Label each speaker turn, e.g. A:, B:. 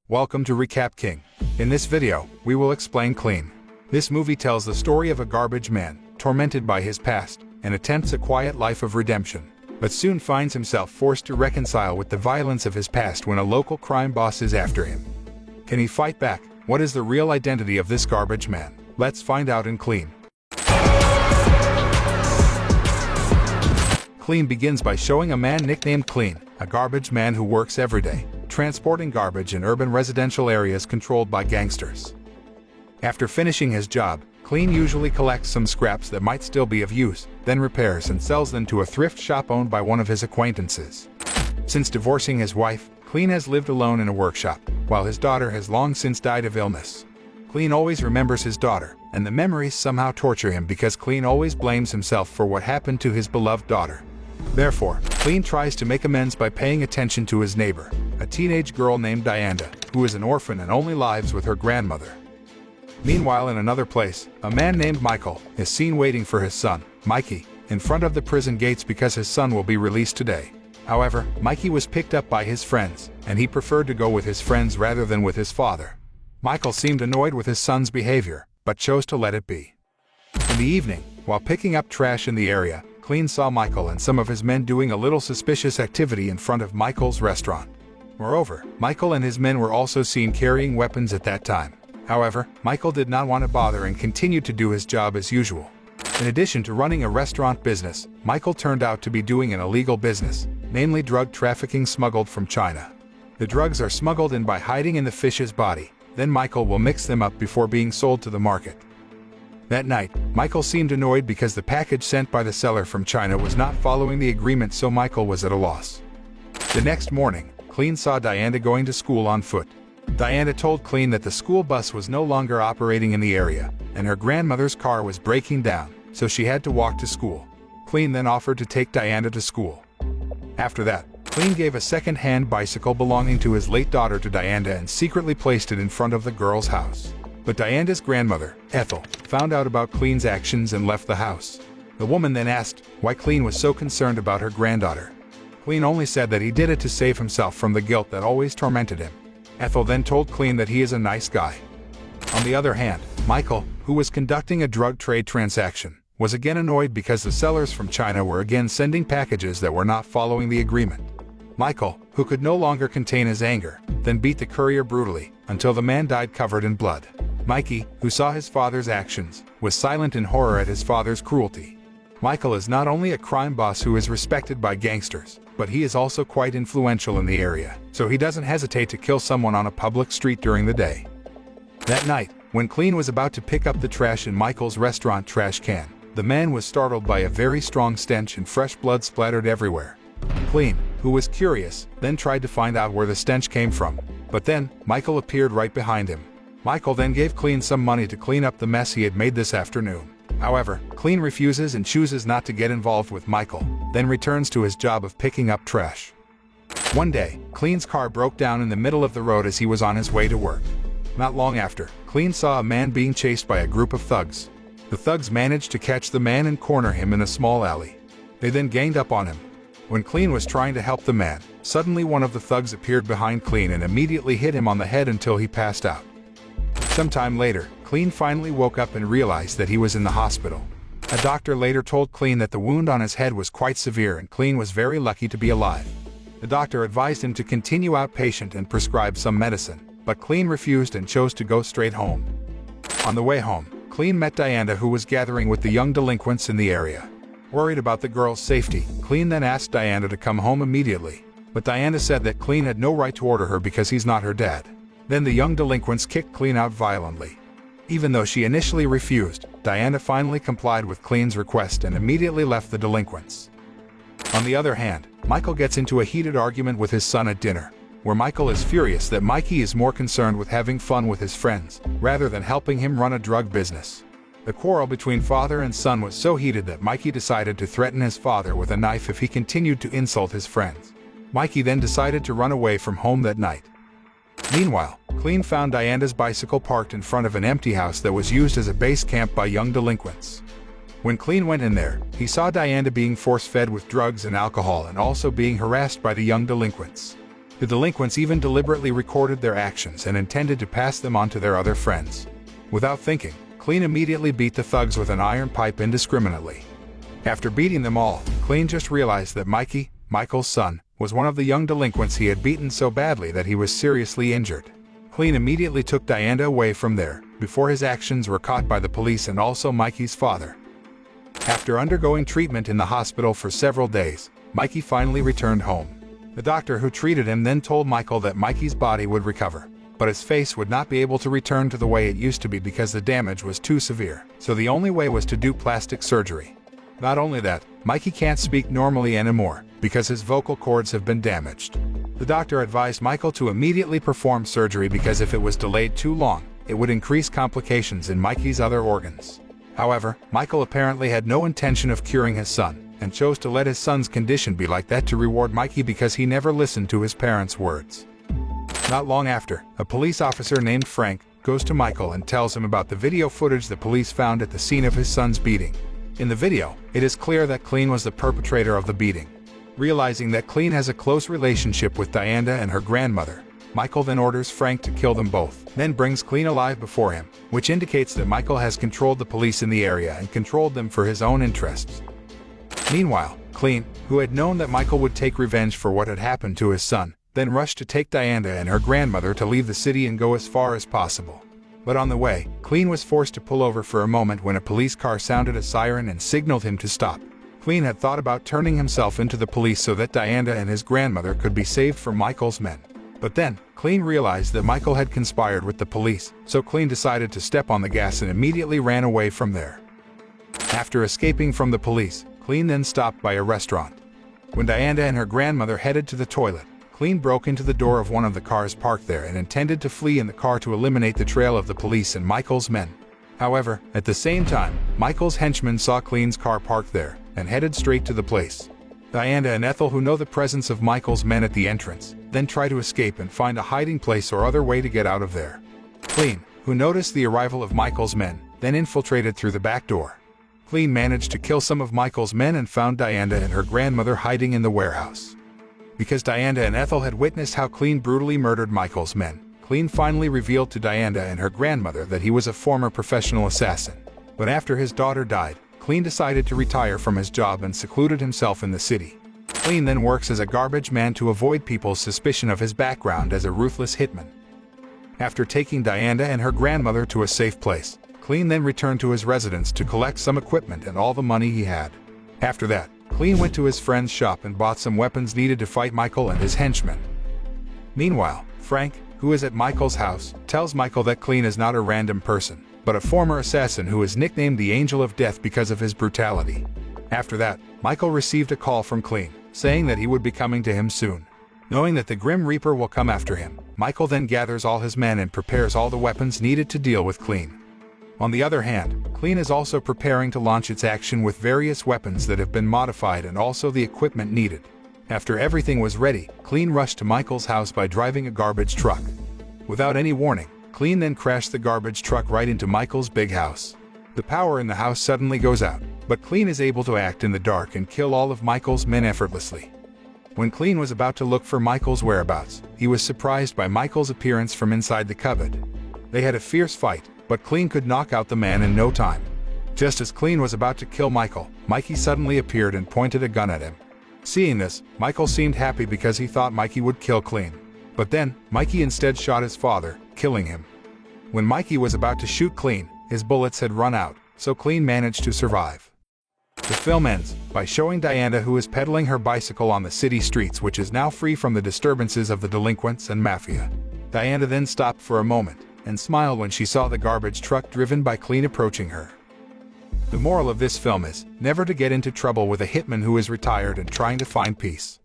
A: Welcome to Recap King. In this video, we will explain Clean. This movie tells the story of a garbage man, tormented by his past, and attempts a quiet life of redemption, but soon finds himself forced to reconcile with the violence of his past when a local crime boss is after him. Can he fight back? What is the real identity of this garbage man? Let's find out in Clean. Clean begins by showing a man nicknamed Clean, a garbage man who works every day, transporting garbage in urban residential areas controlled by gangsters. After finishing his job, Clean usually collects some scraps that might still be of use, then repairs and sells them to a thrift shop owned by one of his acquaintances. Since divorcing his wife, Clean has lived alone in a workshop, while his daughter has long since died of illness. Clean always remembers his daughter, and the memories somehow torture him because Clean always blames himself for what happened to his beloved daughter. Therefore, Clean tries to make amends by paying attention to his neighbor, a teenage girl named Diana, who is an orphan and only lives with her grandmother. Meanwhile, in another place, a man named Michael is seen waiting for his son, Mikey, in front of the prison gates because his son will be released today. However, Mikey was picked up by his friends, and he preferred to go with his friends rather than with his father. Michael seemed annoyed with his son's behavior, but chose to let it be. In the evening, while picking up trash in the area, Clean saw Michael and some of his men doing a little suspicious activity in front of Michael's restaurant. Moreover, Michael and his men were also seen carrying weapons at that time. However, Michael did not want to bother and continued to do his job as usual. In addition to running a restaurant business, Michael turned out to be doing an illegal business, namely drug trafficking smuggled from China. The drugs are smuggled in by hiding in the fish's body, then Michael will mix them up before being sold to the market. That night, Michael seemed annoyed because the package sent by the seller from China was not following the agreement, so Michael was at a loss. The next morning, Clean saw Diana going to school on foot. Diana told Clean that the school bus was no longer operating in the area, and her grandmother's car was breaking down, so she had to walk to school. Clean then offered to take Diana to school. After that, Clean gave a second-hand bicycle belonging to his late daughter to Diana and secretly placed it in front of the girl's house. But Diana's grandmother, Ethel, found out about Clean's actions and left the house. The woman then asked why Clean was so concerned about her granddaughter. Clean only said that he did it to save himself from the guilt that always tormented him. Ethel then told Clean that he is a nice guy. On the other hand, Michael, who was conducting a drug trade transaction, was again annoyed because the sellers from China were again sending packages that were not following the agreement. Michael, who could no longer contain his anger, then beat the courier brutally until the man died covered in blood. Mikey, who saw his father's actions, was silent in horror at his father's cruelty. Michael is not only a crime boss who is respected by gangsters, but he is also quite influential in the area, so he doesn't hesitate to kill someone on a public street during the day. That night, when Clean was about to pick up the trash in Michael's restaurant trash can, the man was startled by a very strong stench and fresh blood splattered everywhere. Clean, who was curious, then tried to find out where the stench came from, but then Michael appeared right behind him. Michael then gave Clean some money to clean up the mess he had made this afternoon. However, Clean refuses and chooses not to get involved with Michael, then returns to his job of picking up trash. One day, Clean's car broke down in the middle of the road as he was on his way to work. Not long after, Clean saw a man being chased by a group of thugs. The thugs managed to catch the man and corner him in a small alley. They then ganged up on him. When Clean was trying to help the man, suddenly one of the thugs appeared behind Clean and immediately hit him on the head until he passed out. Sometime later, Clean finally woke up and realized that he was in the hospital. A doctor later told Clean that the wound on his head was quite severe and Clean was very lucky to be alive. The doctor advised him to continue outpatient and prescribe some medicine, but Clean refused and chose to go straight home. On the way home, Clean met Diana, who was gathering with the young delinquents in the area. Worried about the girl's safety, Clean then asked Diana to come home immediately, but Diana said that Clean had no right to order her because he's not her dad. Then the young delinquents kicked Clean out violently. Even though she initially refused, Diana finally complied with Clean's request and immediately left the delinquents. On the other hand, Michael gets into a heated argument with his son at dinner, where Michael is furious that Mikey is more concerned with having fun with his friends, rather than helping him run a drug business. The quarrel between father and son was so heated that Mikey decided to threaten his father with a knife if he continued to insult his friends. Mikey then decided to run away from home that night. Meanwhile, Clean found Diana's bicycle parked in front of an empty house that was used as a base camp by young delinquents. When Clean went in there, he saw Diana being force-fed with drugs and alcohol and also being harassed by the young delinquents. The delinquents even deliberately recorded their actions and intended to pass them on to their other friends. Without thinking, Clean immediately beat the thugs with an iron pipe indiscriminately. After beating them all, Clean just realized that Mikey, Michael's son, was one of the young delinquents he had beaten so badly that he was seriously injured. Clean immediately took Diana away from there, before his actions were caught by the police and also Mikey's father. After undergoing treatment in the hospital for several days, Mikey finally returned home. The doctor who treated him then told Michael that Mikey's body would recover, but his face would not be able to return to the way it used to be because the damage was too severe, so the only way was to do plastic surgery. Not only that, Mikey can't speak normally anymore, because his vocal cords have been damaged. The doctor advised Michael to immediately perform surgery because if it was delayed too long, it would increase complications in Mikey's other organs. However, Michael apparently had no intention of curing his son, and chose to let his son's condition be like that to reward Mikey because he never listened to his parents' words. Not long after, a police officer named Frank goes to Michael and tells him about the video footage the police found at the scene of his son's beating. In the video, it is clear that Clean was the perpetrator of the beating. Realizing that Clean has a close relationship with Diana and her grandmother, Michael then orders Frank to kill them both, then brings Clean alive before him, which indicates that Michael has controlled the police in the area and controlled them for his own interests. Meanwhile, Clean, who had known that Michael would take revenge for what had happened to his son, then rushed to take Diana and her grandmother to leave the city and go as far as possible. But on the way, Clean was forced to pull over for a moment when a police car sounded a siren and signaled him to stop. Clean had thought about turning himself into the police so that Diana and his grandmother could be saved from Michael's men. But then, Clean realized that Michael had conspired with the police, so Clean decided to step on the gas and immediately ran away from there. After escaping from the police, Clean then stopped by a restaurant. When Diana and her grandmother headed to the toilet, Clean broke into the door of one of the cars parked there and intended to flee in the car to eliminate the trail of the police and Michael's men. However, at the same time, Michael's henchmen saw Clean's car parked there and headed straight to the place. Diana and Ethel, who know the presence of Michael's men at the entrance, then try to escape and find a hiding place or other way to get out of there. Clean, who noticed the arrival of Michael's men, then infiltrated through the back door. Clean managed to kill some of Michael's men and found Diana and her grandmother hiding in the warehouse. Because Diana and Ethel had witnessed how Clean brutally murdered Michael's men, Clean finally revealed to Diana and her grandmother that he was a former professional assassin. But after his daughter died, Clean decided to retire from his job and secluded himself in the city. Clean then works as a garbage man to avoid people's suspicion of his background as a ruthless hitman. After taking Diana and her grandmother to a safe place, Clean then returned to his residence to collect some equipment and all the money he had. After that, Clean went to his friend's shop and bought some weapons needed to fight Michael and his henchmen. Meanwhile, Frank, who is at Michael's house, tells Michael that Clean is not a random person, but a former assassin who is nicknamed the Angel of Death because of his brutality. After that, Michael received a call from Clean, saying that he would be coming to him soon. Knowing that the Grim Reaper will come after him, Michael then gathers all his men and prepares all the weapons needed to deal with Clean. On the other hand, Clean is also preparing to launch its action with various weapons that have been modified and also the equipment needed. After everything was ready, Clean rushed to Michael's house by driving a garbage truck. Without any warning, Clean then crashed the garbage truck right into Michael's big house. The power in the house suddenly goes out, but Clean is able to act in the dark and kill all of Michael's men effortlessly. When Clean was about to look for Michael's whereabouts, he was surprised by Michael's appearance from inside the cupboard. They had a fierce fight, but Clean could knock out the man in no time. Just as Clean was about to kill Michael, Mikey suddenly appeared and pointed a gun at him. Seeing this, Michael seemed happy because he thought Mikey would kill Clean. But then, Mikey instead shot his father, killing him. When Mikey was about to shoot Clean, his bullets had run out, so Clean managed to survive. The film ends by showing Diana, who is pedaling her bicycle on the city streets, which is now free from the disturbances of the delinquents and mafia. Diana then stopped for a moment and smiled when she saw the garbage truck driven by Clean approaching her. The moral of this film is never to get into trouble with a hitman who is retired and trying to find peace.